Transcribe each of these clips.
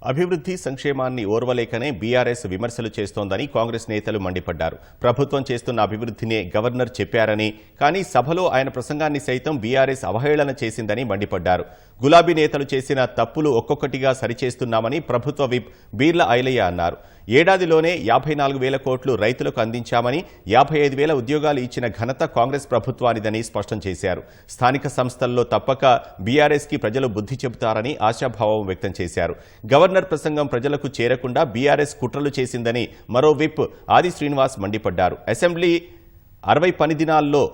అభివృద్ధి సంక్షేమాన్ని ఓర్వలేకనే బీఆర్ఎస్ విమర్శలు చేస్తోందని కాంగ్రెస్ నేతలు మండిపడ్డారు. ప్రభుత్వం చేస్తున్న అభివృద్ధినే గవర్నర్ చెప్పారని, కానీ సభలో ఆయన ప్రసంగాన్ని సైతం బీఆర్ఎస్ అవహేళన చేసిందని మండిపడ్డారు. గులాబీ నేతలు చేసిన తప్పులు ఒక్కొక్కటిగా సరిచేస్తున్నామని ప్రభుత్వ విప్ బీర్ల ఐలయ్య అన్నారు. ఏడాదిలోనే 54,000 కోట్లు రైతులకు అందించామని, 55,000 ఉద్యోగాలు ఇచ్చిన ఘనత కాంగ్రెస్ ప్రభుత్వానిదని స్పష్టం చేశారు. స్థానిక సంస్థల్లో తప్పక బీఆర్ఎస్కి ప్రజలు బుద్ధి చెబుతారని ఆశాభావం వ్యక్తం చేశారు. గవర్నర్ ప్రసంగం ప్రజలకు చేరకుండా బీఆర్ఎస్ కుట్రలు చేసిందని మరో విప్ ఆది శ్రీనివాస్ మండిపడ్డారు. అసెంబ్లీ 60 పని దినాల్లో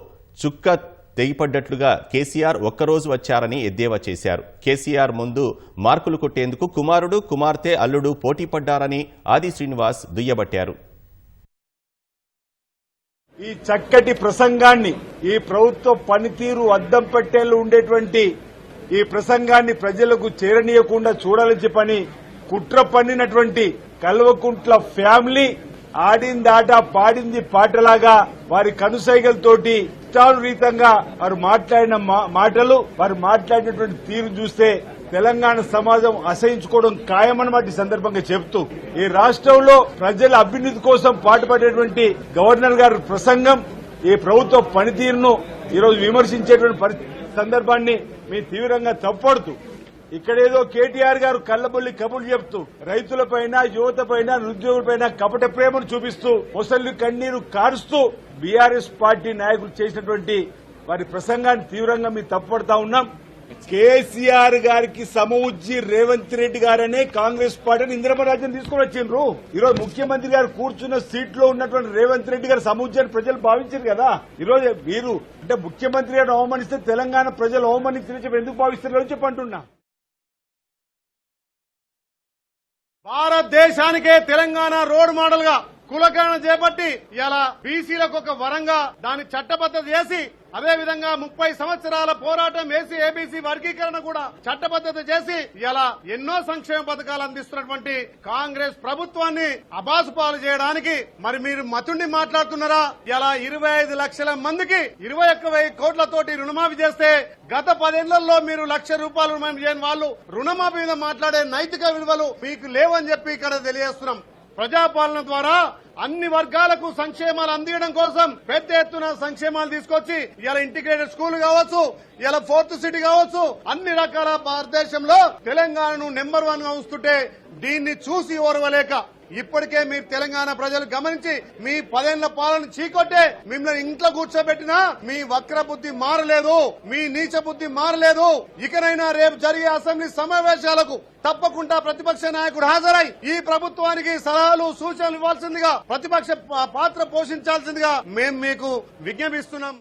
చుక్క తెగిపడ్డట్లుగా కేసీఆర్ ఒక్కరోజు వచ్చారని ఎద్దేవా చేశారు. కేసీఆర్ ముందు మార్కులు కొట్టేందుకు కుమారుడు, కుమార్తె, అల్లుడు పోటీ పడ్డారని ఆది శ్రీనివాస్ దుయ్యబట్టారు. ఈ చక్కటి ప్రసంగాన్ని, ఈ ప్రభుత్వ పనితీరు అద్దం పెట్టేలు ఉండేటువంటి ఈ ప్రసంగాన్ని ప్రజలకు చేరనీయకుండా చూడాలని చెప్పని కుట్ర పన్నినటువంటి కల్వకుంట్ల ఫ్యామిలీ ఆడింది ఆట, పాడింది పాటలాగా వారి కనుసైగలతోటి ఇష్టానురీతంగా వారు మాట్లాడిన మాటలు, వారు మాట్లాడినటువంటి తీరు చూస్తే తెలంగాణ సమాజం అసహించుకోవడం ఖాయమన్నమాట ఈ సందర్భంగా చెబుతూ, ఈ రాష్ట్రంలో ప్రజల అభ్యున్నతి కోసం పాటుపడేటువంటి గవర్నర్ గారి ప్రసంగం, ఈ ప్రభుత్వ పనితీరును ఈరోజు విమర్శించేటువంటి సందర్భాన్ని మేము తీవ్రంగా తప్పడుతూ, ఇక్కడేదో కేటీఆర్ గారు కళ్లబొల్లి కబుర్లు చెప్తూ రైతులపైన, యువతపైన, నిరుద్యోగులపైన కపట ప్రేమను చూపిస్తూ మొసళ్ళు కన్నీరు కారుస్తూ బీఆర్ఎస్ పార్టీ నాయకులు చేసినటువంటి వారి ప్రసంగాన్ని తీవ్రంగా మేము తప్పుపడతా ఉన్నాం. కేసీఆర్ గారికి సమవుజ్జి రేవంత్ రెడ్డి గారనే కాంగ్రెస్ పార్టీని ఇందిరమరాజ్యం తీసుకుని వచ్చిండ్రు. ఈరోజు ముఖ్యమంత్రి గారు కూర్చున్న సీట్లో ఉన్నటువంటి రేవంత్ రెడ్డి గారు సమవుజ్జి ప్రజలు భావించారు కదా. ఈరోజు మీరు అంటే ముఖ్యమంత్రి గారు అవమానిస్తే తెలంగాణ ప్రజలు అవమానించిన ఎందుకు భావిస్తారు చెప్పంటున్నా. భారతదేశానికే తెలంగాణ రోడ్ మోడల్ గా కులకరణ చేపట్టి ఇలా బీసీలకు ఒక వరంగా దాన్ని చట్టబద్ధత చేసి, అదే విధంగా 30 సంవత్సరాల పోరాటం వేసి ఏబీసీ వర్గీకరణ కూడా చట్టబద్ధత చేసి ఇలా ఎన్నో సంక్షేమ పథకాలు అందిస్తున్నటువంటి కాంగ్రెస్ ప్రభుత్వాన్ని అబాసుపాలు చేయడానికి మరి మీరు మతుండి మాట్లాడుతున్నారా? ఇలా 25 లక్షల మందికి 21,000 కోట్లతోటి రుణమాఫీ చేస్తే గత 10 ఏళ్లలో మీరు ₹1,00,000 రుణమాఫీ చేయని వాళ్ళు రుణమాఫీ మీద మాట్లాడే నైతిక విలువలు మీకు లేవని చెప్పి ఇక్కడ తెలియజేస్తున్నాం. ప్రజాపాలన ద్వారా అన్ని వర్గాలకు సంక్షేమాలు అందించడం కోసం పెద్ద ఎత్తున సంక్షేమాలు తీసుకొచ్చి ఇలా ఇంటిగ్రేటెడ్ స్కూల్ కావచ్చు, ఇలా 4th సిటీ కావచ్చు, అన్ని రకాల భారతదేశంలో తెలంగాణను నెంబర్ 1 గా ఉంచుతుంటే దీన్ని చూసి ఓర్వలేక ఇప్పటికే మీరు తెలంగాణ ప్రజలు గమనించి మీ 10 ఏళ్ల పాలన చీకొట్టే మిమ్మల్ని ఇంట్లో కూర్చోబెట్టినా మీ వక్ర బుద్ధి మారలేదు, మీ నీచ బుద్ధి మారలేదు. ఇకనైనా రేపు జరిగే అసెంబ్లీ సమావేశాలకు తప్పకుండా ప్రతిపక్ష నాయకుడు హాజరై ఈ ప్రభుత్వానికి సలహాలు, సూచనలు ఇవ్వాల్సిందిగా, ప్రతిపక్ష పాత్ర పోషించాల్సిందిగా మేము మీకు విజ్ఞపిస్తున్నాం.